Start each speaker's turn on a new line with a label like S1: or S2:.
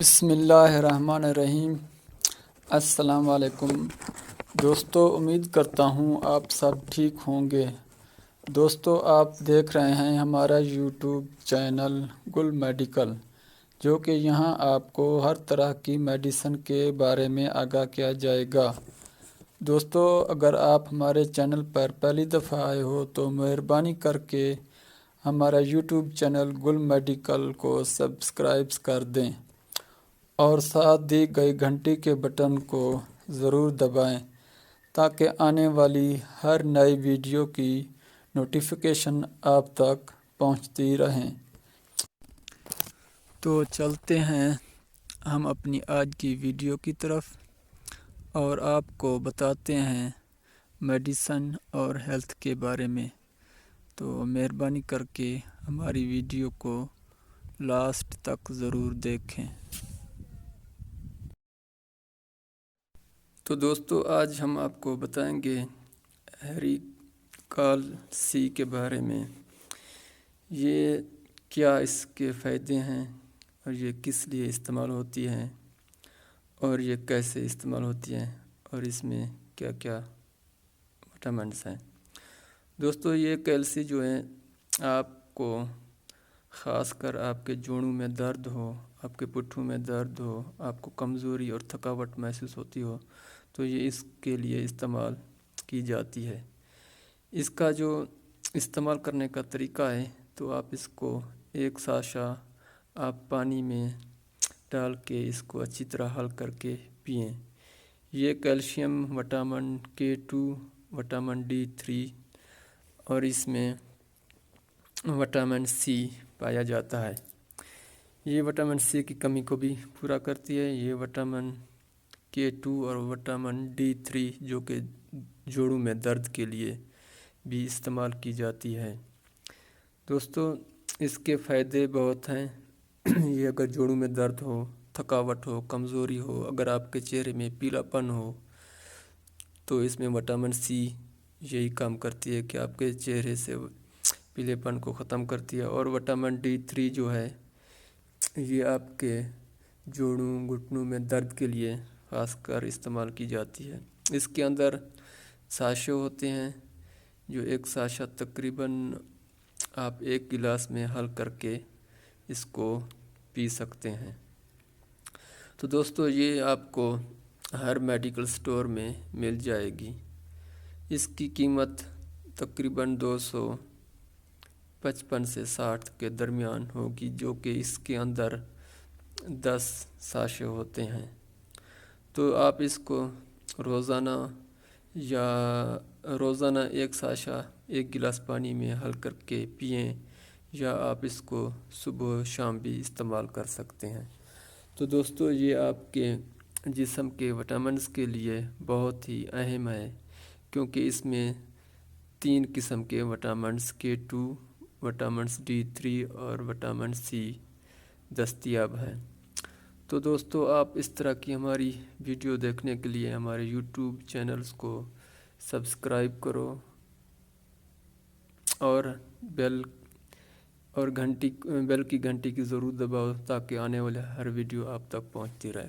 S1: بسم اللہ الرحمن الرحیم۔ السلام علیکم دوستو، امید کرتا ہوں آپ سب ٹھیک ہوں گے۔ دوستو، آپ دیکھ رہے ہیں ہمارا یوٹیوب چینل گل میڈیکل، جو کہ یہاں آپ کو ہر طرح کی میڈیسن کے بارے میں آگاہ کیا جائے گا۔ دوستو، اگر آپ ہمارے چینل پر پہلی دفعہ آئے ہو تو مہربانی کر کے ہمارا یوٹیوب چینل گل میڈیکل کو سبسکرائب کر دیں اور ساتھ دی گئی گھنٹی کے بٹن کو ضرور دبائیں تاکہ آنے والی ہر نئی ویڈیو کی نوٹیفیکیشن آپ تک پہنچتی رہیں۔ تو چلتے ہیں ہم اپنی آج کی ویڈیو کی طرف اور آپ کو بتاتے ہیں میڈیسن اور ہیلتھ کے بارے میں۔ تو مہربانی کر کے ہماری ویڈیو کو لاسٹ تک ضرور دیکھیں۔ تو دوستو، آج ہم آپ کو بتائیں گے ہیریکال سی کے بارے میں۔ یہ کیا اس کے فائدے ہیں اور یہ کس لیے استعمال ہوتی ہیں اور یہ کیسے استعمال ہوتی ہیں اور اس میں کیا کیا وٹامنس ہیں۔ دوستو، یہ کیلسی جو ہے آپ کو خاص کر آپ کے جوڑوں میں درد ہو، آپ کے پٹھوں میں درد ہو، آپ کو کمزوری اور تھکاوٹ محسوس ہوتی ہو تو یہ اس کے لیے استعمال کی جاتی ہے۔ اس کا جو استعمال کرنے کا طریقہ ہے تو آپ اس کو ایک ساشا آپ پانی میں ڈال کے اس کو اچھی طرح حل کر کے پئیں۔ یہ calcium, vitamin K2، vitamin D3 اور اس میں وٹامن C پایا جاتا ہے۔ یہ وٹامن C کی کمی کو بھی پورا کرتی ہے۔ یہ وٹامن K2 اور وٹامن D3 جو کہ جوڑوں میں درد کے لیے بھی استعمال کی جاتی ہے۔ دوستو، اس کے فائدے بہت ہیں۔ یہ اگر جوڑوں میں درد ہو، تھکاوٹ ہو، کمزوری ہو، اگر آپ کے چہرے میں پیلا پن ہو تو اس میں وٹامن C یہی کام کرتی ہے کہ آپ کے چہرے سے پیلے پن کو ختم کرتی ہے۔ اور وٹامن D3 جو ہے یہ آپ کے جوڑوں گھٹنوں میں درد کے لیے خاص کر استعمال کی جاتی ہے۔ اس کے اندر ساشے ہوتے ہیں، جو ایک ساشا تقریباً آپ ایک گلاس میں حل کر کے اس کو پی سکتے ہیں۔ تو دوستو، یہ آپ کو ہر میڈیکل سٹور میں مل جائے گی۔ اس کی قیمت تقریباً 255 سے 60 کے درمیان ہوگی، جو کہ اس کے اندر 10 ساشے ہوتے ہیں۔ تو آپ اس کو روزانہ ایک ساشا ایک گلاس پانی میں حل کر کے پئیں، یا آپ اس کو صبح شام بھی استعمال کر سکتے ہیں۔ تو دوستو، یہ آپ کے جسم کے وٹامنس کے لیے بہت ہی اہم ہے، کیونکہ اس میں 3 قسم کے وٹامنس K2، وٹامنس D3 اور وٹامن C دستیاب ہیں۔ تو دوستو، آپ اس طرح کی ہماری ویڈیو دیکھنے کے لیے ہمارے یوٹیوب چینلز کو سبسکرائب کرو اور بیل کی گھنٹی کی ضرور دباؤ تاکہ آنے والے ہر ویڈیو آپ تک پہنچتی رہے۔